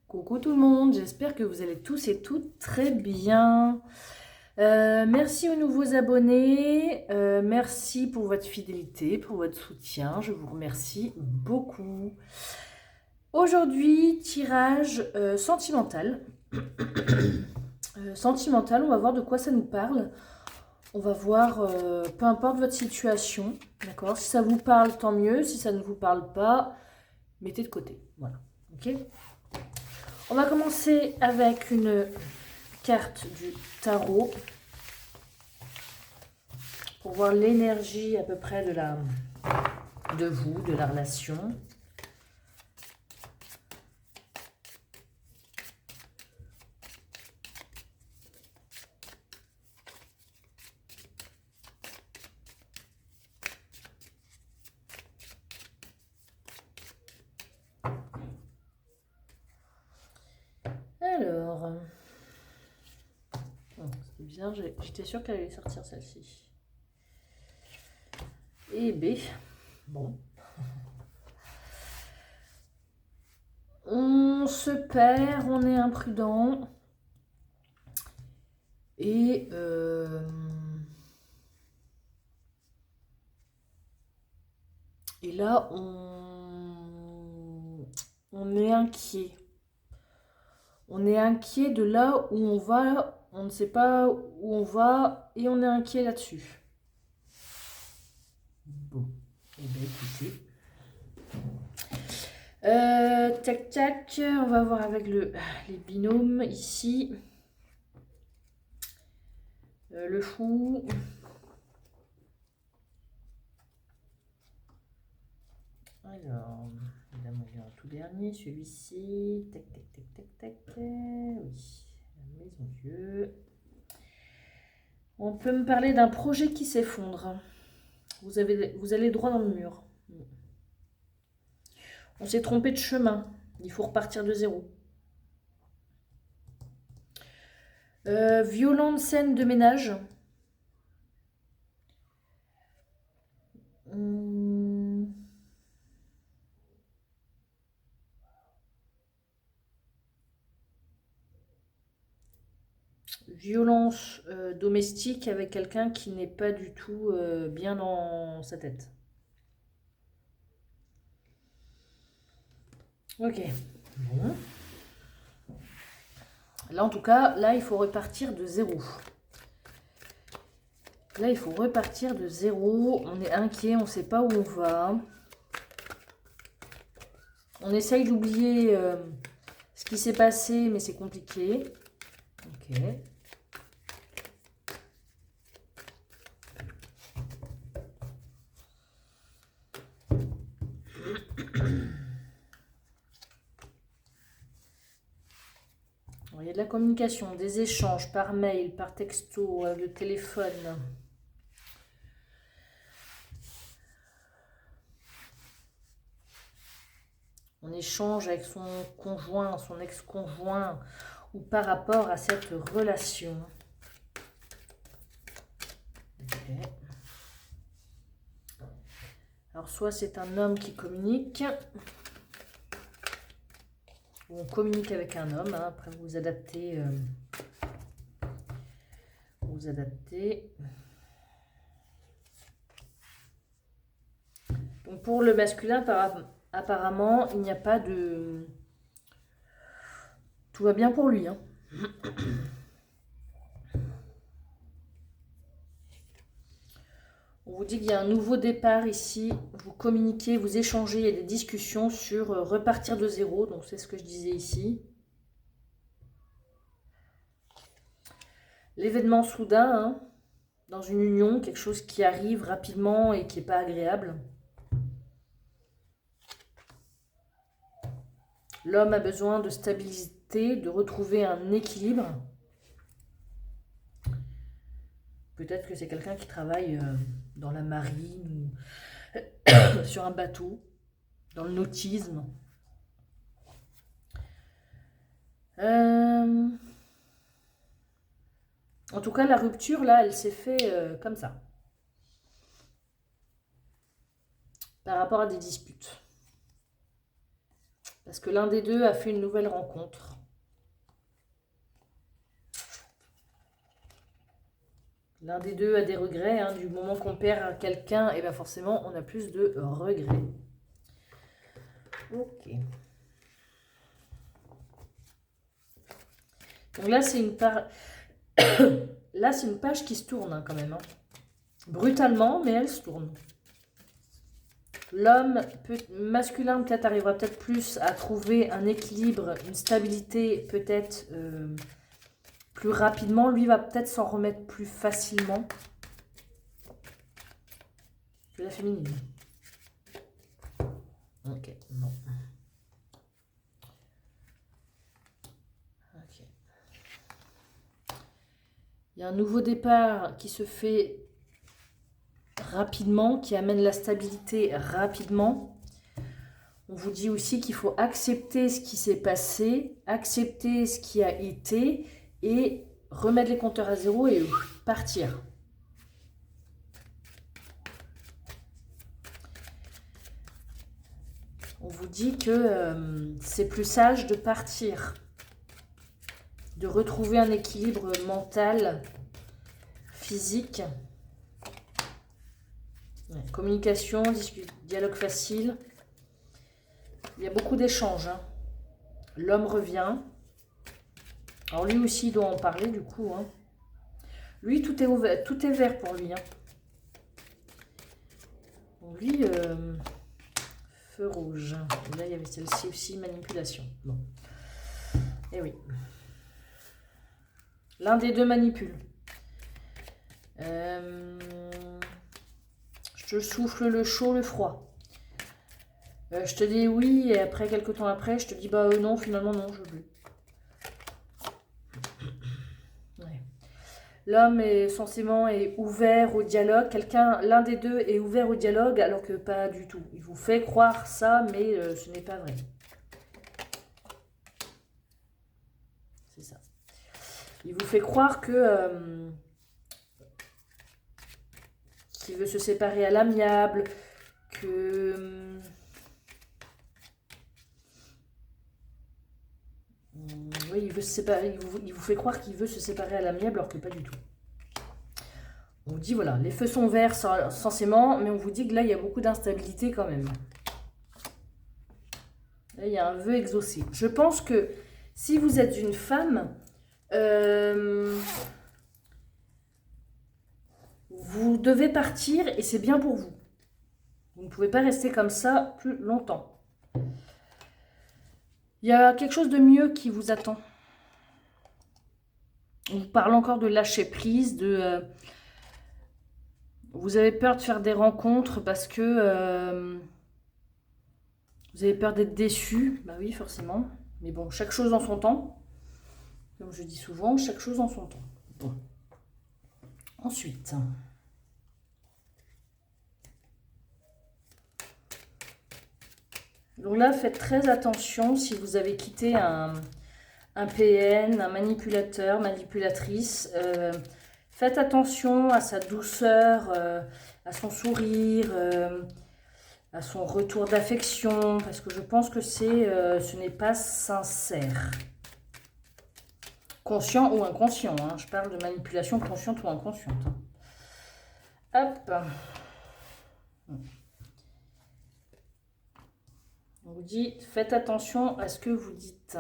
Coucou tout le monde, j'espère que vous allez tous et toutes très bien. Merci aux nouveaux abonnés, merci pour votre fidélité, pour votre soutien, je vous remercie beaucoup. Aujourd'hui, tirage sentimental. Sentimental, on va voir de quoi ça nous parle. On va voir, peu importe votre situation, d'accord? Si ça vous parle, tant mieux. Si ça ne vous parle pas, mettez de côté. Voilà, ok? On va commencer avec une carte du tarot pour voir l'énergie à peu près de vous, de la relation. Alors, c'est bizarre, j'étais sûre qu'elle allait sortir celle-ci. Et B, bon. On se perd, on est imprudent. Et là, on est inquiet. On est inquiet de là où on va, on ne sait pas où on va et on est inquiet là-dessus. Bon, et bien écoutez. Tac tac, on va voir avec les binômes ici. Le fou. Alors, évidemment, il y a un tout dernier, celui-ci. Tac tac tac tac tac. Oui, la maison Dieu. On peut me parler d'un projet qui s'effondre. Vous allez droit dans le mur. On s'est trompé de chemin. Il faut repartir de zéro. Violente scène de ménage. Violence domestique avec quelqu'un qui n'est pas du tout bien dans sa tête. Ok. Bon. Là, en tout cas, là, il faut repartir de zéro. Là, il faut repartir de zéro. On est inquiet, on ne sait pas où on va. On essaye d'oublier ce qui s'est passé, mais c'est compliqué. Ok. Il y a de la communication, des échanges par mail, par texto, le téléphone. On échange avec son conjoint, son ex-conjoint, ou par rapport à cette relation. Okay. Alors, soit c'est un homme qui communique, ou on communique avec un homme. Hein. Après, vous vous adaptez. Vous adaptez. Donc, pour le masculin, apparemment, il n'y a pas de... Tout va bien pour lui. Hein. On vous dit qu'il y a un nouveau départ ici. Vous communiquez, vous échangez, il y a des discussions sur repartir de zéro. Donc, c'est ce que je disais ici. L'événement soudain, hein, dans une union, quelque chose qui arrive rapidement et qui n'est pas agréable. L'homme a besoin de stabilité, de retrouver un équilibre. Peut-être que c'est quelqu'un qui travaille dans la marine ou sur un bateau, dans le nautisme. En tout cas, la rupture, là, elle s'est faite comme ça. Par rapport à des disputes. Parce que l'un des deux a fait une nouvelle rencontre. L'un des deux a des regrets. Hein. Du moment qu'on perd quelqu'un, et bien forcément, on a plus de regrets. Ok. Donc là, c'est une là, c'est une page qui se tourne hein, quand même. Hein. Brutalement, mais elle se tourne. L'homme masculin peut-être arrivera peut-être plus à trouver un équilibre, une stabilité peut-être plus rapidement. Lui va peut-être s'en remettre plus facilement que la féminine. Ok, non. Ok. Il y a un nouveau départ qui se fait rapidement, qui amène la stabilité rapidement. On vous dit aussi qu'il faut accepter ce qui s'est passé, accepter ce qui a été et remettre les compteurs à zéro et partir. On vous dit que c'est plus sage de partir, de retrouver un équilibre mental, physique. Ouais, communication, dialogue facile. Il y a beaucoup d'échanges. Hein. L'homme revient. Alors lui aussi, il doit en parler du coup. Hein. Lui, tout est ouvert, tout est vert pour lui. Hein. Bon, lui, feu rouge. Et là, il y avait celle-ci aussi, manipulation. Bon. Et oui. L'un des deux manipule. Je souffle le chaud, le froid. Je te dis oui, et après, quelques temps après, je te dis bah non, finalement non, je veux plus. Ouais. L'homme est censément ouvert au dialogue. L'un des deux est ouvert au dialogue, alors que pas du tout. Il vous fait croire ça, mais ce n'est pas vrai. C'est ça. Il vous fait croire que qu'il veut se séparer à l'amiable, que oui, il veut se séparer. Il vous fait croire qu'il veut se séparer à l'amiable, alors que pas du tout. On vous dit, voilà, les feux sont verts censément, mais on vous dit que là, il y a beaucoup d'instabilité quand même. Là, il y a un vœu exaucé. Je pense que si vous êtes une femme, vous devez partir et c'est bien pour vous. Vous ne pouvez pas rester comme ça plus longtemps. Il y a quelque chose de mieux qui vous attend. On vous parle encore de lâcher prise, de... vous avez peur de faire des rencontres parce que vous avez peur d'être déçu. Bah oui, forcément. Mais bon, chaque chose en son temps. Comme je dis souvent, chaque chose en son temps. Bon. Ensuite. Donc là, faites très attention si vous avez quitté un PN, un manipulateur, manipulatrice. Faites attention à sa douceur, à son sourire, à son retour d'affection, parce que je pense que ce n'est pas sincère. Conscient ou inconscient, hein. Je parle de manipulation consciente ou inconsciente. Hop. On vous dit, faites attention à ce que vous dites.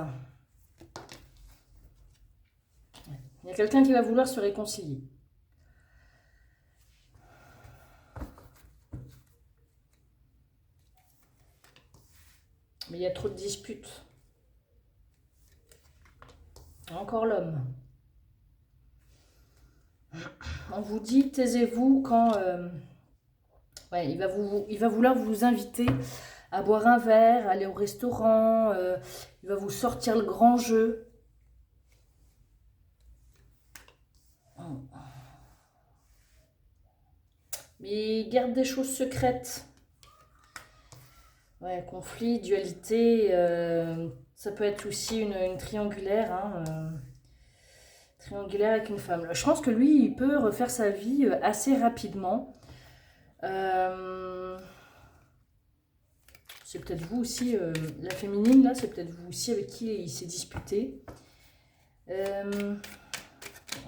Il y a quelqu'un qui va vouloir se réconcilier. Mais il y a trop de disputes. Encore l'homme. On vous dit, taisez-vous quand... ouais, il va vouloir vous inviter à boire un verre, aller au restaurant. Il va vous sortir le grand jeu. Mais il garde des choses secrètes. Ouais, conflit, dualité, ça peut être aussi une triangulaire, hein, triangulaire avec une femme. Je pense que lui, il peut refaire sa vie assez rapidement. C'est peut-être vous aussi, la féminine, là, c'est peut-être vous aussi avec qui il s'est disputé.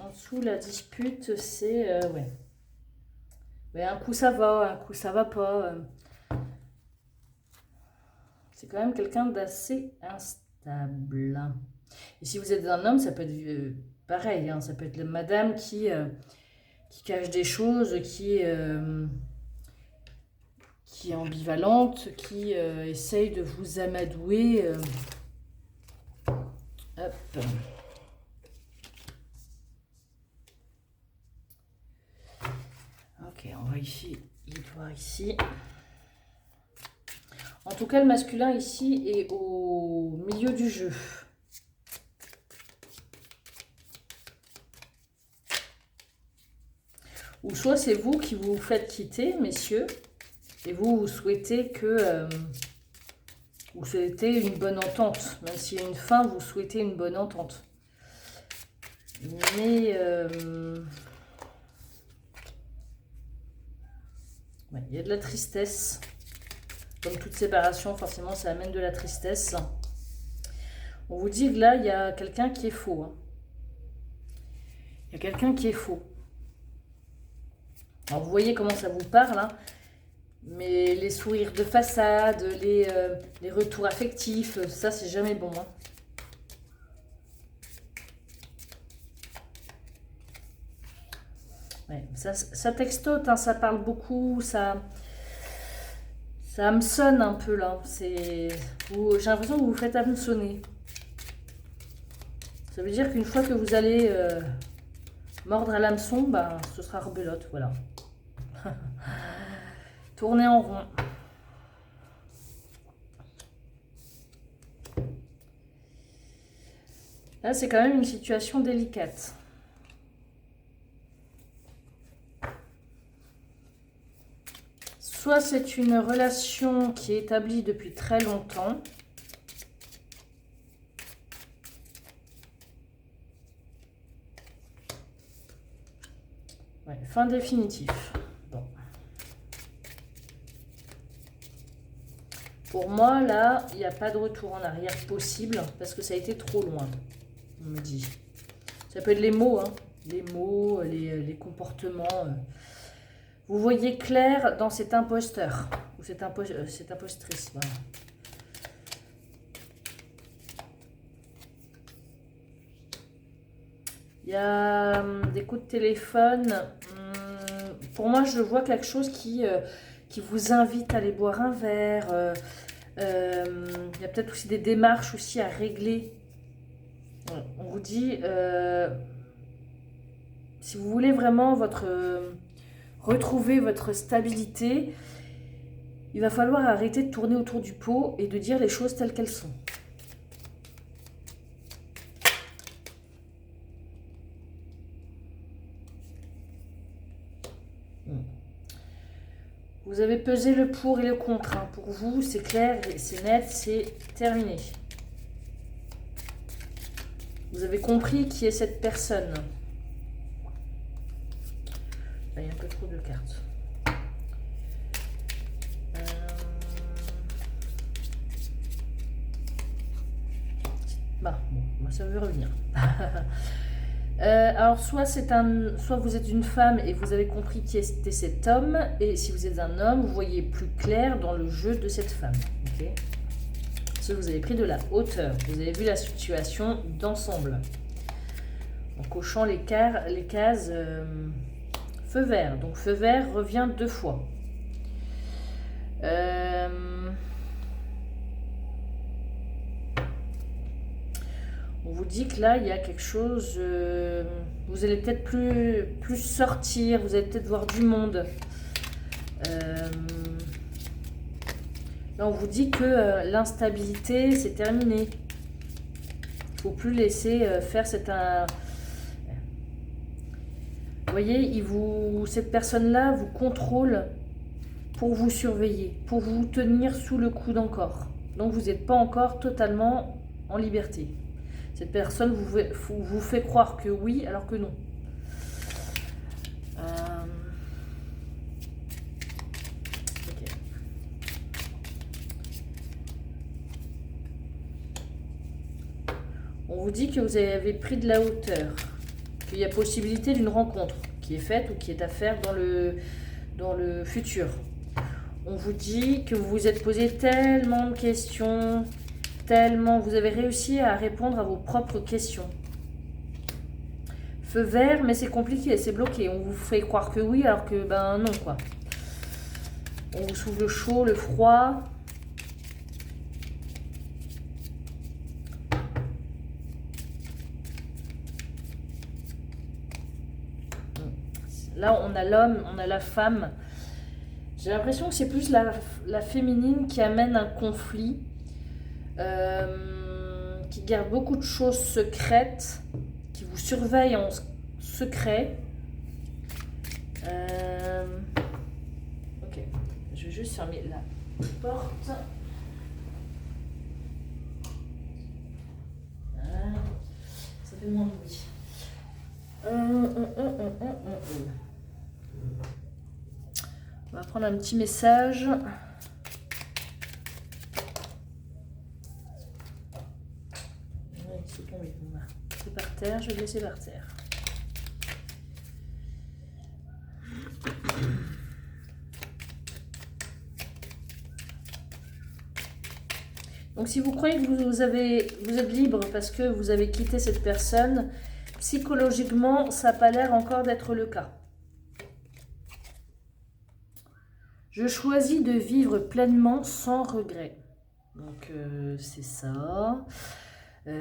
En dessous, la dispute, c'est... ouais. Mais un coup, ça va, un coup, ça va pas. C'est quand même quelqu'un d'assez instable. Et si vous êtes un homme, ça peut être pareil. Hein, ça peut être la madame qui cache des choses, qui est ambivalente, qui essaye de vous amadouer. Hop. Ok, on va ici, voir ici. En tout cas, le masculin ici est au milieu du jeu. Ou soit c'est vous qui vous faites quitter, messieurs, et vous souhaitez que... vous souhaitez une bonne entente. Même s'il y a une fin, vous souhaitez une bonne entente. Mais... ouais, il y a de la tristesse. Comme toute séparation, forcément, ça amène de la tristesse. On vous dit que là, il y a quelqu'un qui est faux. Hein. Il y a quelqu'un qui est faux. Alors, vous voyez comment ça vous parle, hein, mais les sourires de façade, les retours affectifs, ça, c'est jamais bon. Hein. Ouais, ça textote, hein, ça parle beaucoup, ça me sonne un peu, là. J'ai l'impression que vous vous faites hameçonner. Ça veut dire qu'une fois que vous allez mordre à l'hameçon, bah, ce sera rebelote, voilà. Tourner en rond. Là, c'est quand même une situation délicate. Soit c'est une relation qui est établie depuis très longtemps. Ouais, fin définitif. Bon. Pour moi, là, il n'y a pas de retour en arrière possible parce que ça a été trop loin, on me dit. Ça peut être les mots, hein. Les mots, les comportements. Vous voyez clair dans cet imposteur ou cette impostrice. Voilà. Il y a des coups de téléphone. Pour moi, je vois quelque chose qui vous invite à aller boire un verre. Il y a peut-être aussi des démarches aussi à régler. On vous dit, si vous voulez vraiment retrouver votre stabilité, il va falloir arrêter de tourner autour du pot et de dire les choses telles qu'elles sont. Vous avez pesé le pour et le contre. Hein. Pour vous, c'est clair, c'est net, c'est terminé. Vous avez compris qui est cette personne. Là, il y a un peu trop de cartes. Bah, bon, ça veut revenir. Alors, soit vous êtes une femme et vous avez compris qui était cet homme, et si vous êtes un homme, vous voyez plus clair dans le jeu de cette femme. Okay, soit vous avez pris de la hauteur, vous avez vu la situation d'ensemble. En cochant les cases feu vert. Donc, feu vert revient 2 fois. On vous dit que là, il y a quelque chose... vous allez peut-être plus sortir, vous allez peut-être voir du monde. Là, on vous dit que l'instabilité, c'est terminé. Il ne faut plus laisser faire cette... Vous voyez, cette personne-là vous contrôle pour vous surveiller, pour vous tenir sous le coude encore. Donc, vous n'êtes pas encore totalement en liberté. Cette personne vous fait croire que oui, alors que non. Ok. On vous dit que vous avez pris de la hauteur, qu'il y a possibilité d'une rencontre qui est faite ou qui est à faire dans le futur. On vous dit que vous vous êtes posé tellement de questions, tellement vous avez réussi à répondre à vos propres questions. Feu vert, mais c'est compliqué, c'est bloqué. On vous fait croire que oui, alors que ben non, quoi. On vous souffle le chaud, le froid. Là, on a l'homme, on a la femme. J'ai l'impression que c'est plus la féminine qui amène un conflit, qui garde beaucoup de choses secrètes, qui vous surveille en secret. Ok, je vais juste fermer la porte. Ça fait moins de bruit. On va prendre un petit message. C'est tombé. C'est par terre, je vais le laisser par terre. Donc si vous croyez que vous êtes libre parce que vous avez quitté cette personne, psychologiquement, ça n'a pas l'air encore d'être le cas. Je choisis de vivre pleinement sans regret. Donc c'est ça. Il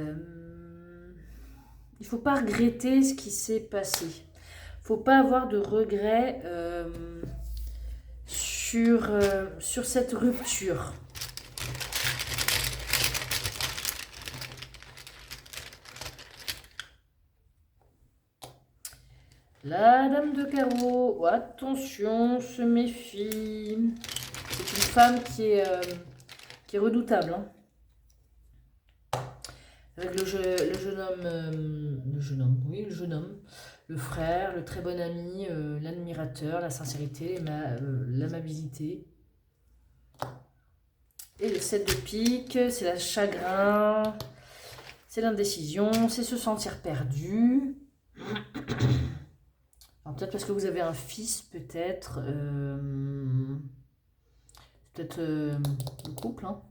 ne faut pas regretter ce qui s'est passé. Il ne faut pas avoir de regrets sur cette rupture. La dame de carreau, oh, attention, se méfie. C'est une femme qui est redoutable. Hein. Avec le jeune homme, le frère, le très bon ami, l'admirateur, la sincérité, l'amabilité. Et le 7 de pique, c'est la chagrin, c'est l'indécision, c'est se sentir perdu. Peut-être parce que vous avez un fils, peut-être. Peut-être le couple. Hein.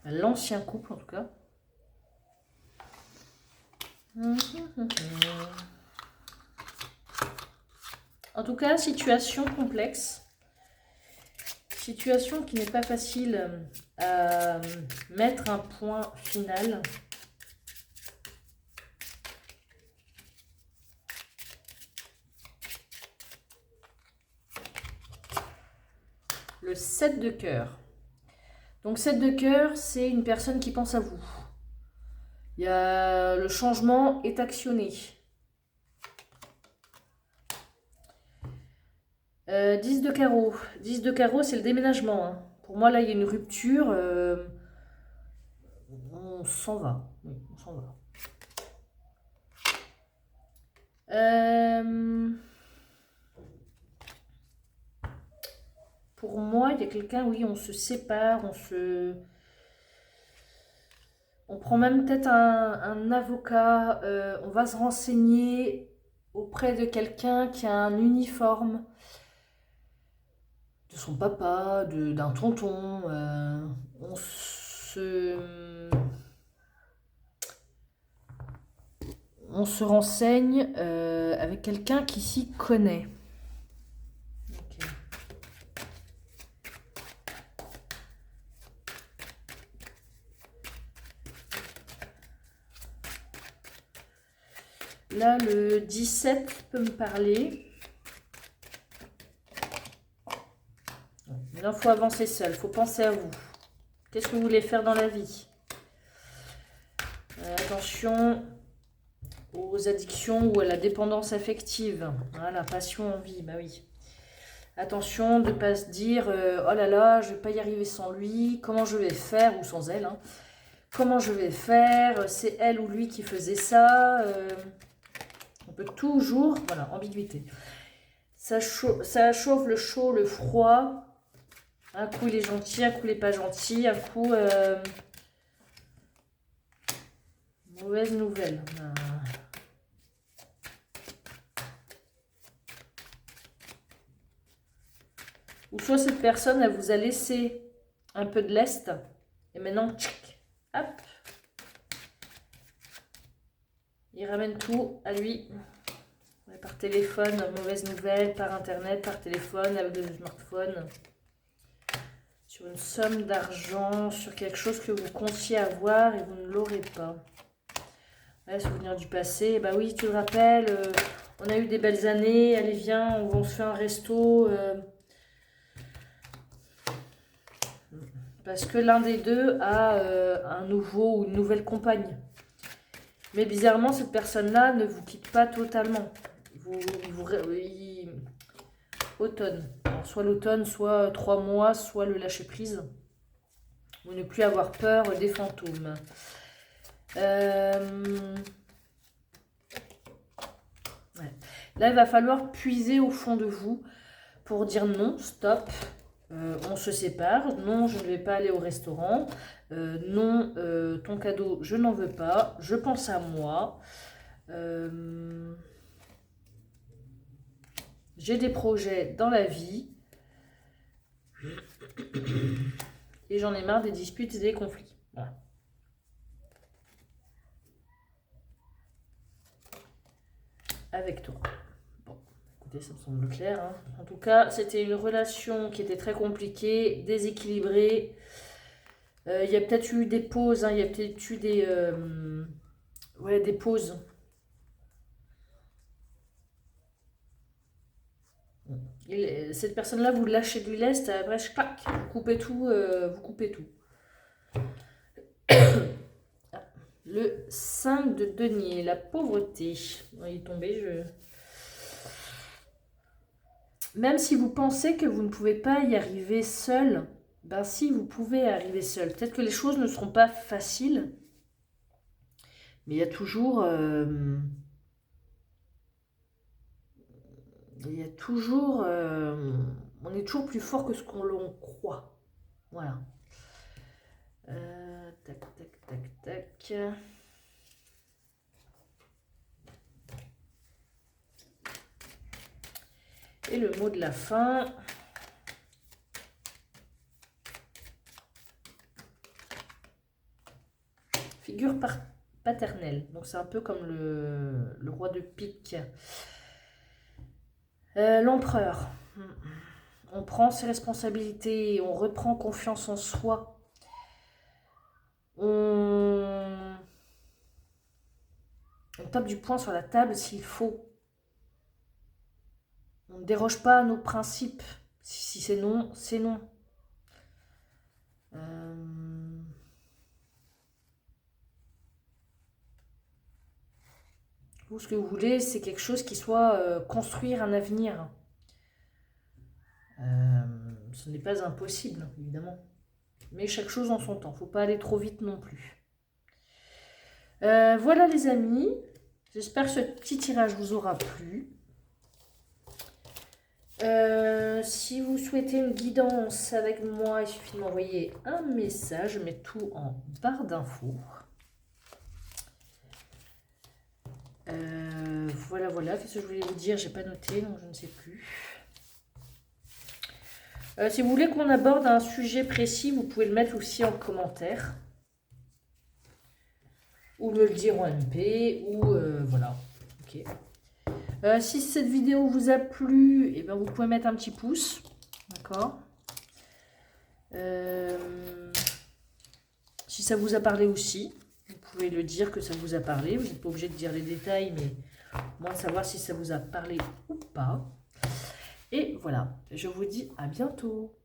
L'ancien couple, en tout cas. En tout cas, situation complexe. Situation qui n'est pas facile à mettre un point final. Le 7 de cœur. Donc 7 de cœur, c'est une personne qui pense à vous. Le changement est actionné. 10 de carreau. 10 de carreau, c'est le déménagement. Hein. Pour moi, là, il y a une rupture. On s'en va. Oui, on s'en va. Pour moi, il y a quelqu'un, oui, on se sépare, on prend même peut-être un avocat, on va se renseigner auprès de quelqu'un qui a un uniforme, de son papa, d'un tonton, on se renseigne avec quelqu'un qui s'y connaît. Là, le 17 peut me parler. Là, il faut avancer seul, il faut penser à vous. Qu'est-ce que vous voulez faire dans la vie? Attention aux addictions ou à la dépendance affective. Voilà, passion, envie, bah oui. Attention de ne pas se dire oh là là, je ne vais pas y arriver sans lui, comment je vais faire, ou sans elle. Hein. Comment je vais faire, c'est elle ou lui qui faisait ça. On peut toujours, voilà, ambiguïté. Ça chauffe le chaud, le froid. Un coup il est gentil, un coup il n'est pas gentil, un coup Mauvaise nouvelle. Ou soit cette personne, elle vous a laissé un peu de lest. Et maintenant, tchic, hop. Il ramène tout à lui. Par téléphone, mauvaise nouvelle, par internet, par téléphone, avec le smartphone. Sur une somme d'argent, sur quelque chose que vous comptiez avoir et vous ne l'aurez pas. Ouais, souvenir du passé, bah oui, tu le rappelles, on a eu des belles années, allez viens, on se fait un resto. Parce que l'un des deux a un nouveau ou une nouvelle compagne. Mais bizarrement, cette personne-là ne vous quitte pas totalement. Automne. Alors, soit l'automne, soit 3 mois, soit le lâcher-prise. Ou ne plus avoir peur des fantômes. Ouais. Là, il va falloir puiser au fond de vous pour dire non, stop. On se sépare. Non, je ne vais pas aller au restaurant. Non, ton cadeau, je n'en veux pas. Je pense à moi. J'ai des projets dans la vie. Et j'en ai marre des disputes et des conflits. Voilà. Avec toi. Bon, écoutez, ça me semble clair. Hein. En tout cas, c'était une relation qui était très compliquée, déséquilibrée. Il y a peut-être eu des pauses. Hein. Il y a peut-être eu des pauses. Cette personne-là, vous lâchez du lest, après, clac, vous coupez tout. Le 5 de denier, la pauvreté. Il est tombé, Même si vous pensez que vous ne pouvez pas y arriver seul, ben si, vous pouvez arriver seul. Peut-être que les choses ne seront pas faciles, mais il y a toujours... on est toujours plus fort que ce qu'on l'on croit. Voilà. Tac, tac, tac, tac. Et le mot de la fin. Figure paternelle. Donc c'est un peu comme le roi de pique. L'empereur. On prend ses responsabilités, on reprend confiance en soi. On tape du poing sur la table s'il faut. On ne déroge pas à nos principes. Si c'est non, c'est non. Vous, ce que vous voulez, c'est quelque chose qui soit construire un avenir. Ce n'est pas impossible, évidemment. Mais chaque chose en son temps. Il ne faut pas aller trop vite non plus. Voilà les amis. J'espère que ce petit tirage vous aura plu. Si vous souhaitez une guidance avec moi, il suffit de m'envoyer un message. Je mets tout en barre d'infos. Voilà. Qu'est-ce que je voulais vous dire? J'ai pas noté, donc je ne sais plus. Si vous voulez qu'on aborde un sujet précis, vous pouvez le mettre aussi en commentaire. Ou me le dire en MP, ou voilà. Ok. Si cette vidéo vous a plu, eh ben vous pouvez mettre un petit pouce. D'accord. Si ça vous a parlé aussi, vous pouvez le dire que ça vous a parlé. Vous n'êtes pas obligé de dire les détails, mais au moins de savoir si ça vous a parlé ou pas. Et voilà, je vous dis à bientôt.